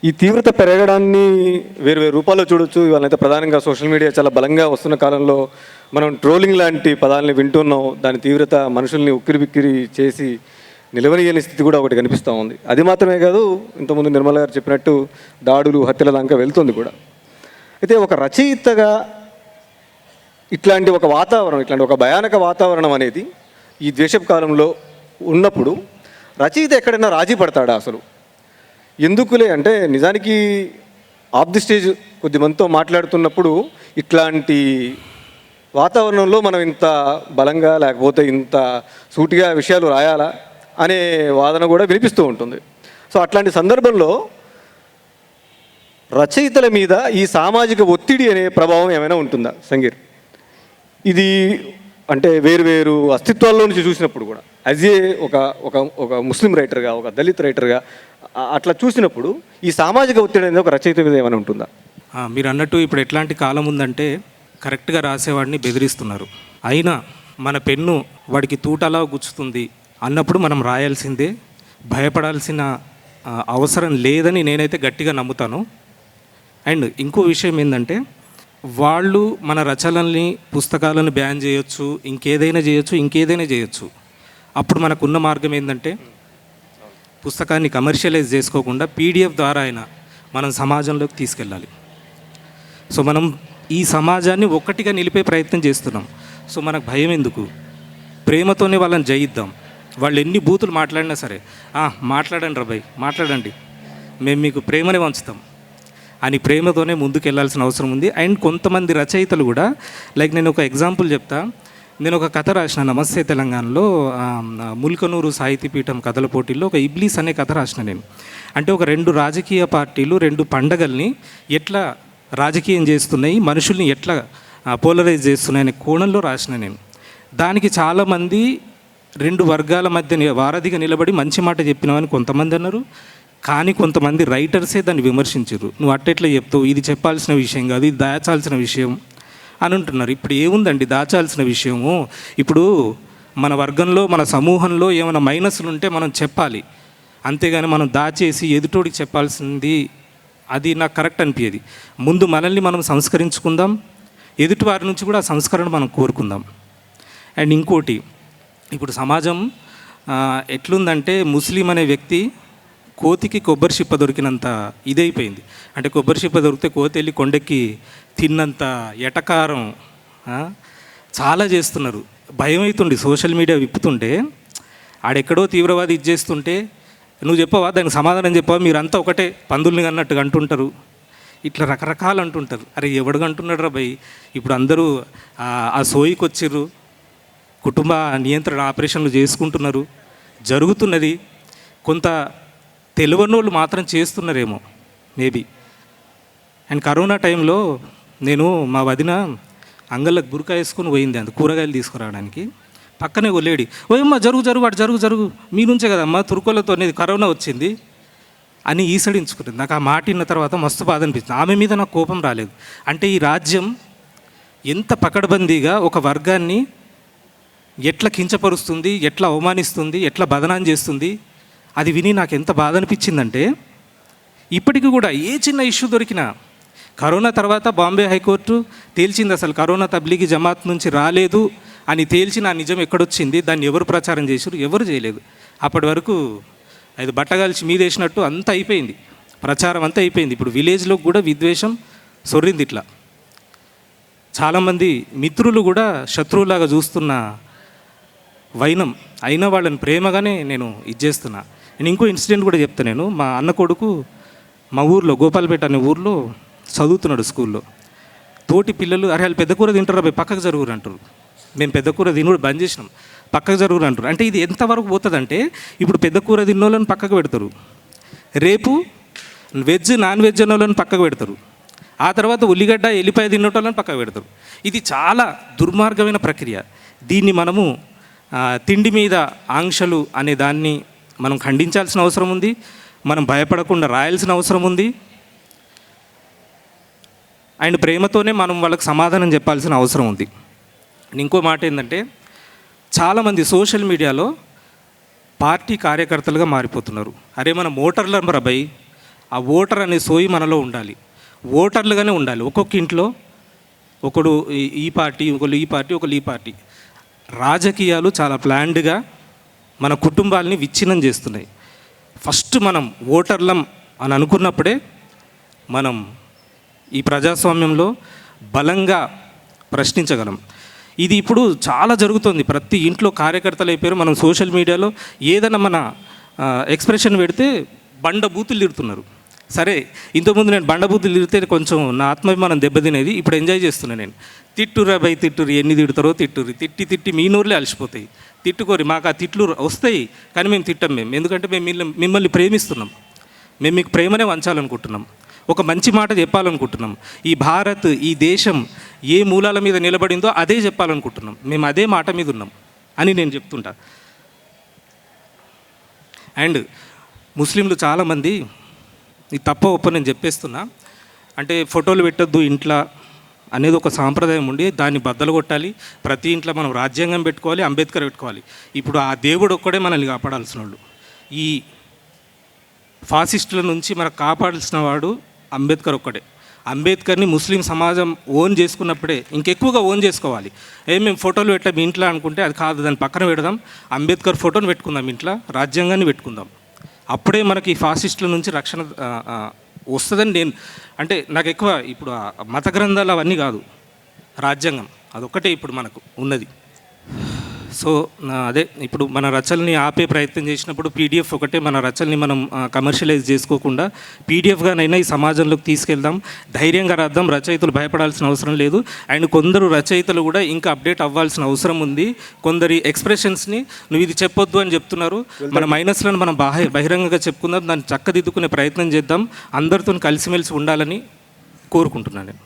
ఈ తీవ్రత పెరగడాన్ని వేరు వేరు రూపాల్లో చూడొచ్చు. ఇవాళైతే ప్రధానంగా సోషల్ మీడియా చాలా బలంగా వస్తున్న కాలంలో మనం ట్రోలింగ్ లాంటి పదాలని వింటున్నాం. దాని తీవ్రత మనుషుల్ని ఉక్కిరిబిక్కిరి చేసి నిలవనీయని స్థితి కూడా ఒకటి కనిపిస్తూ ఉంది. అది మాత్రమే కాదు, ఇంతకుముందు నిర్మల గారు చెప్పినట్టు దాడులు, హత్యల దాకా వెళ్తుంది కూడా. అయితే ఒక రచయితగా ఇట్లాంటి ఒక వాతావరణం, ఇట్లాంటి ఒక భయానక వాతావరణం అనేది ఈ ద్వేషపు కాలంలో ఉన్నప్పుడు రచయిత ఎక్కడైనా రాజీ పడతాడా అసలు? ఎందుకులే అంటే, నిజానికి ఆఫ్ ది స్టేజ్ కొద్ది మందితో మాట్లాడుతున్నప్పుడు ఇట్లాంటి వాతావరణంలో మనం ఇంత బలంగా లేకపోతే ఇంత సూటిగా విషయాలు రాయాలా అనే వాదన కూడా వినిపిస్తూ ఉంటుంది. సో అట్లాంటి సందర్భంలో రచయితల మీద ఈ సామాజిక ఒత్తిడి అనే ప్రభావం ఏమైనా ఉంటుందా సంగీర్? ఇది అంటే వేరు వేరు అస్తిత్వాల్లో నుంచి చూసినప్పుడు కూడా యాజ్ ఏ ఒక ఒక ఒక ముస్లిం రైటర్గా, ఒక దళిత్ రైటర్గా అట్లా చూసినప్పుడు ఈ సామాజిక ఒత్తిడి అనేది ఒక రచయిత మీద ఏమైనా ఉంటుందా? మీరు అన్నట్టు ఇప్పుడు ఎట్లాంటి కాలం ఉందంటే, కరెక్ట్గా రాసేవాడిని బెదిరిస్తున్నారు. అయినా మన పెన్ను వాడికి తూటలా గుచ్చుతుంది అన్నప్పుడు మనం రాయాల్సిందే, భయపడాల్సిన అవసరం లేదని నేనైతే గట్టిగా నమ్ముతాను. అండ్ ఇంకో విషయం ఏంటంటే, వాళ్ళు మన రచనల్ని, పుస్తకాలను బ్యాన్ చేయొచ్చు, ఇంకేదైనా చేయొచ్చు. అప్పుడు మనకున్న మార్గం ఏంటంటే, పుస్తకాన్ని కమర్షియలైజ్ చేసుకోకుండా పీడిఎఫ్ ద్వారా అయినా మనం సమాజంలోకి తీసుకెళ్ళాలి. సో మనం ఈ సమాజాన్ని ఒక్కటిగా నిలిపే ప్రయత్నం చేస్తున్నాం. సో మనకు భయం ఎందుకు? ప్రేమతోనే వాళ్ళని జయిద్దాం. వాళ్ళు ఎన్ని బూతులు మాట్లాడినా సరే, మాట్లాడండి రాబాయ్, మాట్లాడండి, మేము మీకు ప్రేమనే వంచుతాం అని ప్రేమతోనే ముందుకు వెళ్ళాల్సిన అవసరం ఉంది. అండ్ కొంతమంది రచయితలు కూడా, లైక్ నేను ఒక ఎగ్జాంపుల్ చెప్తా. నేను ఒక కథ రాసిన నమస్తే తెలంగాణలో ముల్కనూరు సాహితీపీఠం కథల పోటీల్లో ఒక ఇబ్లీస్ అనే కథ రాసిన నేను. అంటే ఒక 2 రాజకీయ పార్టీలు 2 పండగల్ని ఎట్లా రాజకీయం చేస్తున్నాయి, మనుషుల్ని ఎట్లా పోలరైజ్ చేస్తున్నాయి అనే కోణంలో రాసిన నేను. దానికి చాలామంది 2 వర్గాల మధ్య వారధిగా నిలబడి మంచి మాట చెప్పినామని కొంతమంది అన్నారు. కానీ కొంతమంది రైటర్సే దాన్ని విమర్శించారు. నువ్వు అట్టెట్లా చెప్తావు, ఇది చెప్పాల్సిన విషయం కాదు, ఇది దాచాల్సిన విషయం అని అంటున్నారు. ఇప్పుడు ఏముందండి దాచాల్సిన విషయము? ఇప్పుడు మన వర్గంలో, మన సమూహంలో ఏమైనా మైనస్లు ఉంటే మనం చెప్పాలి, అంతేగాని మనం దాచేసి ఎదుటోడికి చెప్పాల్సింది అది నాకు కరెక్ట్ అనిపించేది. ముందు మనల్ని మనం సంస్కరించుకుందాం, ఎదుటి వారి నుంచి కూడా సంస్కరణ మనం కోరుకుందాం. అండ్ ఇంకోటి, ఇప్పుడు సమాజం ఎట్లుందంటే, ముస్లిం అనే వ్యక్తి కోతికి కొబ్బరి చిప్ప దొరికినంత ఇదైపోయింది. అంటే కొబ్బరి చిప్ప దొరికితే కోతి వెళ్ళి కొండెక్కి తిన్నంత ఎటకారం చాలా చేస్తున్నారు. భయం అవుతుంది సోషల్ మీడియా విప్పుతుంటే. ఆడెక్కడో తీవ్రవాది ఇచ్చేస్తుంటే నువ్వు చెప్పవా, దానికి సమాధానం చెప్పవా, మీరంతా ఒకటే పందుల్ని అన్నట్టుగా అంటుంటారు. ఇట్లా రకరకాలు అంటుంటారు. అరే ఎవడుగా అంటున్నాడు రా భయ్? ఇప్పుడు అందరూ ఆ సోయికి వచ్చిర్రు, కుటుంబ నియంత్రణ ఆపరేషన్లు చేసుకుంటున్నారు, జరుగుతున్నది. కొంత తెలియని వాళ్ళు మాత్రం చేస్తున్నారేమో మేబీ. అండ్ కరోనా టైంలో నేను మా వదిన అంగళ్ళకు బురకా వేసుకొని పోయింది అంత కూరగాయలు తీసుకురావడానికి. పక్కనే ఓ లేడీ, ఓయమ్మ జరుగు అటు జరుగు మీ నుంచే కదమ్మా తురుకోలతో అనేది కరోనా వచ్చింది అని ఈసడించుకుంటుంది. నాకు ఆ మాట విన్న తర్వాత మస్తు బాధ అనిపించింది. ఆమె మీద నాకు కోపం రాలేదు. అంటే ఈ రాజ్యం ఎంత పకడ్బందీగా ఒక వర్గాన్ని ఎట్లా కించపరుస్తుంది, ఎట్లా అవమానిస్తుంది, ఎట్లా బదనాం చేస్తుంది, అది విని నాకు ఎంత బాధ అనిపించిందంటే, ఇప్పటికీ కూడా ఏ చిన్న ఇష్యూ దొరికినా, కరోనా తర్వాత బాంబే హైకోర్టు తేల్చింది అసలు కరోనా తబ్లీగీ జమాత్ నుంచి రాలేదు అని తేల్చిన ఆ నిజం ఎక్కడొచ్చింది, దాన్ని ఎవరు ప్రచారం చేశారు? ఎవరు చేయలేదు. అప్పటి వరకు అది బట్టగాల్చి మీదేసినట్టు అంతా అయిపోయింది, ప్రచారం అంతా అయిపోయింది. ఇప్పుడు విలేజ్లో కూడా విద్వేషం సొర్రింది. ఇట్లా చాలామంది మిత్రులు కూడా శత్రువులాగా చూస్తున్న వైనం అయినా వాళ్ళని ప్రేమగానే నేను ఇచ్చేస్తున్నా. నేను ఇంకో ఇన్సిడెంట్ కూడా చెప్తాను. నేను మా అన్న కొడుకు మా ఊర్లో గోపాల్పేట అనే ఊర్లో చదువుతున్నాడు స్కూల్లో. తోటి పిల్లలు, అరే వాళ్ళు పెద్ద కూర తింటారా భయ్, పక్కకు జరుగురు అంటారు. మేము పెద్ద కూర తినడు బంద్ చేసినాం, పక్కకు జరుగురు అంటారు. అంటే ఇది ఎంతవరకు పోతుందంటే, ఇప్పుడు పెద్ద కూర తిన్నోళ్ళని పక్కకు పెడతారు, రేపు వెజ్ నాన్ వెజ్ అన్నోళ్ళని పక్కకు పెడతారు, ఆ తర్వాత ఉల్లిగడ్డ ఎల్లిపాయ తిన్నోళ్ళని పక్కకు పెడతారు. ఇది చాలా దుర్మార్గమైన ప్రక్రియ. దీన్ని మనము తిండి మీద ఆంక్షలు అనే దాన్ని మనం ఖండించాల్సిన అవసరం ఉంది. మనం భయపడకుండా రాయాల్సిన అవసరం ఉంది. అండ్ ప్రేమతోనే మనం వాళ్ళకి సమాధానం చెప్పాల్సిన అవసరం ఉంది. ఇంకో మాట ఏంటంటే, చాలామంది సోషల్ మీడియాలో పార్టీ కార్యకర్తలుగా మారిపోతున్నారు. అరే మన మోటార్ల భయ్, ఆ ఓటర్ అనే సోయి మనలో ఉండాలి, ఓటర్లుగానే ఉండాలి. ఒక్కొక్క ఇంట్లో ఒకడు ఈ పార్టీ, ఒకళ్ళు ఈ పార్టీ, ఒకళ్ళు ఈ పార్టీ. రాజకీయాలు చాలా ప్లాన్డ్గా మన కుటుంబాలని విచ్ఛిన్నం చేస్తున్నాయి. ఫస్ట్ మనం ఓటర్లం అని అనుకున్నప్పుడే మనం ఈ ప్రజాస్వామ్యంలో బలంగా ప్రశ్నించగలం. ఇది ఇప్పుడు చాలా జరుగుతుంది. ప్రతి ఇంట్లో కార్యకర్తలు అయిపోయారు. మనం సోషల్ మీడియాలో ఏదైనా మన ఎక్స్ప్రెషన్ పెడితే బండ బూతులు తిడుతున్నారు. సరే, ఇంతకుముందు నేను బండ బూతులు తిడితే కొంచెం నా ఆత్మాభిమానం దెబ్బతినేది. ఇప్పుడు ఎంజాయ్ చేస్తున్నాను నేను. తిట్టురా బై తిట్టురు, ఎన్ని తిడతారో తిట్టుర్రి, తిట్టి తిట్టి మీ నోరులే అలసిపోతాయి. తిట్టుకోరి, మాకు ఆ తిట్లు వస్తాయి కానీ మేము తిట్టాం. ఎందుకంటే మేము మిమ్మల్ని ప్రేమిస్తున్నాం. మేము మీకు ప్రేమనే వంచాలనుకుంటున్నాం, ఒక మంచి మాట చెప్పాలనుకుంటున్నాం. ఈ భారత్, ఈ దేశం ఏ మూలాల మీద నిలబడిందో అదే చెప్పాలనుకుంటున్నాం. మేము అదే మాట మీద ఉన్నాం అని నేను చెప్తుంటా. అండ్ ముస్లింలు చాలామంది, ఇది తప్ప ఒప్ప నేను చెప్పేస్తున్నా, అంటే ఫోటోలు పెట్టొద్దు ఇంట్లో అనేది ఒక సాంప్రదాయం ఉండి దాన్ని బద్దలు కొట్టాలి. ప్రతి ఇంట్లో మనం రాజ్యాంగం పెట్టుకోవాలి, అంబేద్కర్ పెట్టుకోవాలి. ఇప్పుడు ఆ దేవుడు ఒక్కడే మనల్ని కాపాడాల్సిన వాళ్ళు. ఈ ఫాసిస్టుల నుంచి మనకు కాపాడాల్సిన వాడు అంబేద్కర్ ఒక్కడే. అంబేద్కర్ని ముస్లిం సమాజం ఓన్ చేసుకున్నప్పుడే, ఇంకెక్కువగా ఓన్ చేసుకోవాలి. మేము ఫోటోలు పెట్టాం ఇంట్లో అనుకుంటే అది కాదు, దాన్ని పక్కన పెడదాం, అంబేద్కర్ ఫోటోని పెట్టుకుందాం ఇంట్లో, రాజ్యాంగాన్ని పెట్టుకుందాం. అప్పుడే మనకి ఫాసిస్టుల నుంచి రక్షణ వస్తుందని నేను, అంటే నాకు ఎక్కువ ఇప్పుడు మత గ్రంథాలు అవన్నీ కాదు, రాజ్యాంగం అదొక్కటే ఇప్పుడు మనకు ఉన్నది. సో అదే ఇప్పుడు మన రచనల్ని ఆపే ప్రయత్నం చేసినప్పుడు పీడిఎఫ్ ఒకటే మన రచనల్ని మనం కమర్షియలైజ్ చేసుకోకుండా పీడిఎఫ్గానైనా ఈ సమాజంలోకి తీసుకెళ్దాం, ధైర్యంగా రాద్దాం. రచయితలు భయపడాల్సిన అవసరం లేదు. అండ్ కొందరు రచయితలు కూడా ఇంకా అప్డేట్ అవ్వాల్సిన అవసరం ఉంది. కొందరి ఎక్స్ప్రెషన్స్ని నువ్వు ఇది చెప్పొద్దు అని చెప్తున్నారు. మన మైనస్లను మనం బహిరంగంగా చెప్పుకుందాం, దాన్ని చక్కదిద్దుకునే ప్రయత్నం చేద్దాం. అందరితో కలిసిమెలిసి ఉండాలని కోరుకుంటున్నాను నేను.